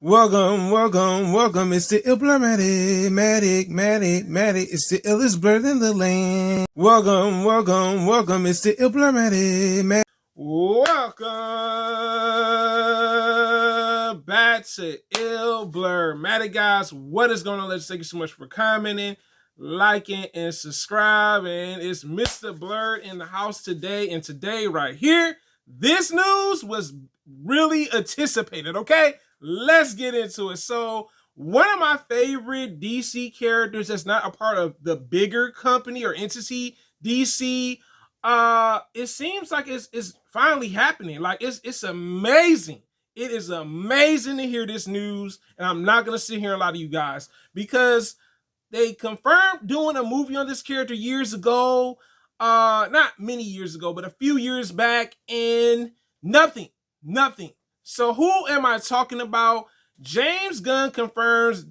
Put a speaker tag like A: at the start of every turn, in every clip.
A: Welcome. It's the Illblurmatic, Matic. It's the illest blurred in the land. Welcome. It's the Illblurmatic, Welcome back to Illblurmatic, guys. What is going on? Let's thank you so much for commenting, liking, and subscribing. It's Mr. Blurred in the house today, and today right here, this news was really anticipated. Okay. Let's get into it. So, one of my favorite DC characters that's not a part of the bigger company or entity, DC, it seems like it's finally happening. Like it's amazing. It is amazing to hear this news, and I'm not gonna sit here and lie to you guys because they confirmed doing a movie on this character years ago. Not many years ago, but a few years back, and nothing. So who am I talking about? James Gunn confirms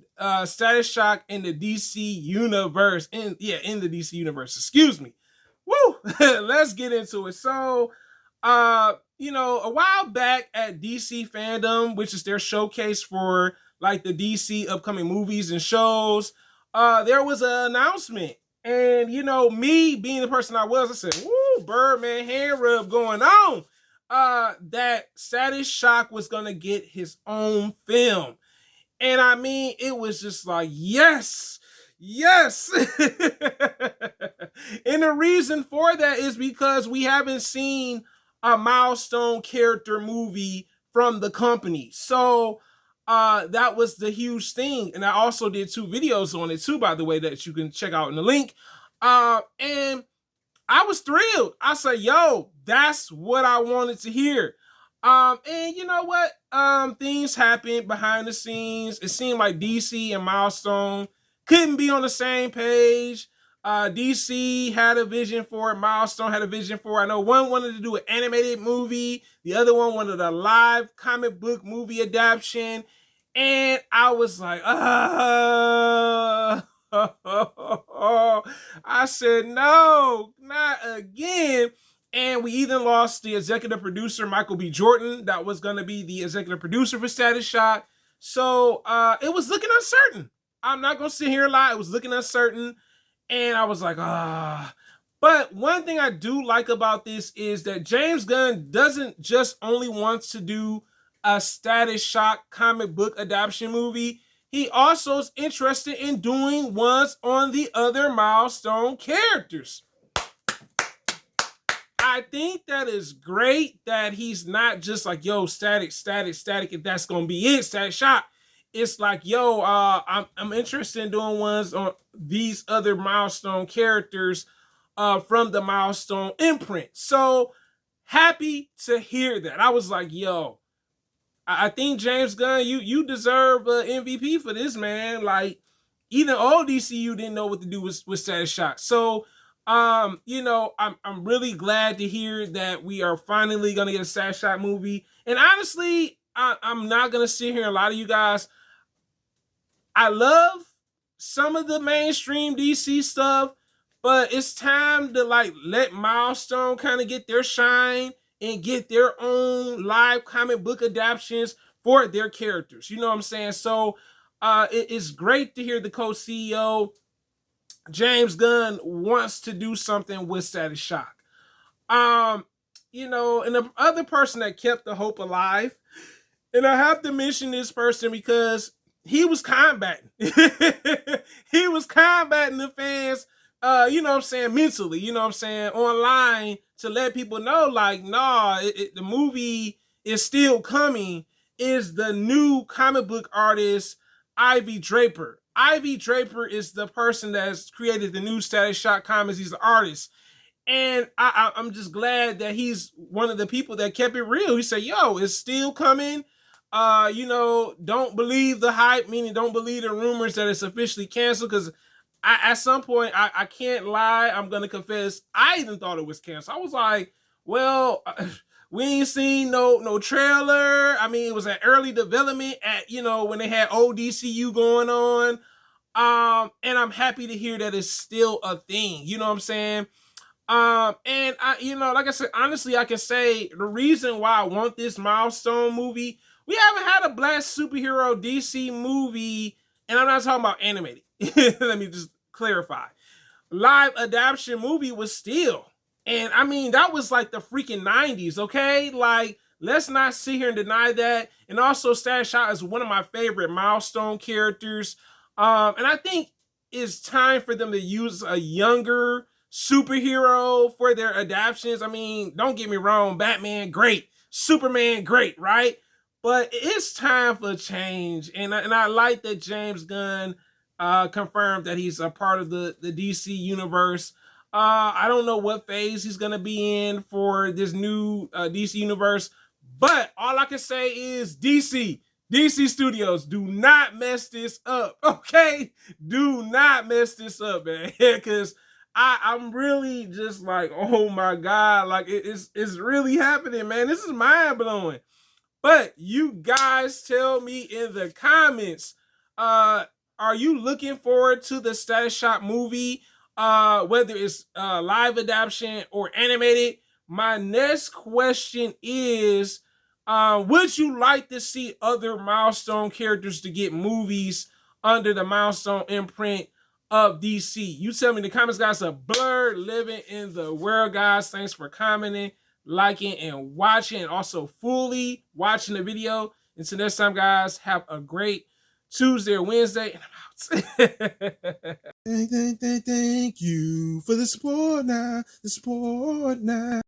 A: Static Shock in the DC universe. In the DC universe. Excuse me. Woo! Let's get into it. So, a while back at DC Fandom, which is their showcase for like the DC upcoming movies and shows, there was an announcement. And me being the person I was, I said, "Woo, Birdman hand rub going on." That Static Shock was gonna get his own film. And I mean, it was just like, yes. And the reason for that is because we haven't seen a Milestone character movie from the company. So that was the huge thing. And I also did 2 videos on it too, by the way, that you can check out in the link. And I was thrilled. I said, yo, that's what I wanted to hear. And you know what? Things happened behind the scenes. It seemed like DC and Milestone couldn't be on the same page. DC had a vision for it. Milestone had a vision for it. I know one wanted to do an animated movie. The other one wanted a live comic book movie adaptation. And I was like, I said, no, not again. And we even lost the executive producer, Michael B. Jordan, that was going to be the executive producer for Static Shock. So it was looking uncertain. I'm not going to sit here and lie. It was looking uncertain. And I was like, But one thing I do like about this is that James Gunn doesn't just only want to do a Static Shock comic book adaptation movie. He also is interested in doing ones on the other Milestone characters. I think that is great that he's not just like, yo, static, if that's going to be it, Static Shock. It's like, yo, I'm interested in doing ones on these other Milestone characters from the Milestone imprint. So happy to hear that. I was like, yo, I think James Gunn, you deserve an MVP for this, man. Like, even old DCU didn't know what to do with Static Shock. So, I'm really glad to hear that we are finally gonna get a Static Shock movie. And honestly, I'm not gonna sit here and lie to you guys. I love some of the mainstream DC stuff, but it's time to like let Milestone kind of get their shine and get their own live comic book adaptations for their characters. You know what I'm saying? So it is great to hear the co-CEO, James Gunn, wants to do something with Static Shock. And the other person that kept the hope alive, and I have to mention this person because he was combating. He was combating the fans, mentally, online to let people know, like, nah, the movie is still coming, is the new comic book artist, Ivy Draper. Ivy Draper is the person that's created the new Static Shock comics. He's the artist. And I'm just glad that he's one of the people that kept it real. He said, yo, it's still coming. Don't believe the hype, meaning don't believe the rumors that it's officially canceled, because at some point, I can't lie, I'm going to confess, I even thought it was canceled. I was like, well, we ain't seen no trailer. I mean, it was an early development at, when they had old DCU going on. And I'm happy to hear that it's still a thing. You know what I'm saying? And I, like I said, honestly, I can say the reason why I want this Milestone movie We haven't had a black superhero DC movie, and I'm not talking about animated. Let me just clarify. Live adaptation movie was Steel. And I mean, that was like the freaking 90s, okay? Like, let's not sit here and deny that. And also, Static Shock is one of my favorite Milestone characters. And I think it's time for them to use a younger superhero for their adaptations. I mean, don't get me wrong, Batman, great. Superman, great, right? But it's time for change. And I like that James Gunn confirmed that he's a part of the DC universe. I don't know what phase he's gonna be in for this new DC universe, but all I can say is DC Studios, do not mess this up, okay? Do not mess this up, man, because I'm really just like, oh my god, like it's really happening, man. This is mind blowing. But you guys tell me in the comments, are you looking forward to the Static Shock movie? Whether it's live adaptation or animated. My next question is, would you like to see other Milestone characters to get movies under the Milestone imprint of DC? You tell me in the comments, guys. A blur living in the world, guys. Thanks for commenting, liking, and watching, and also fully watching the video. Until next time, guys, have a great Tuesday or Wednesday, and I'm out. Thank you for the support now.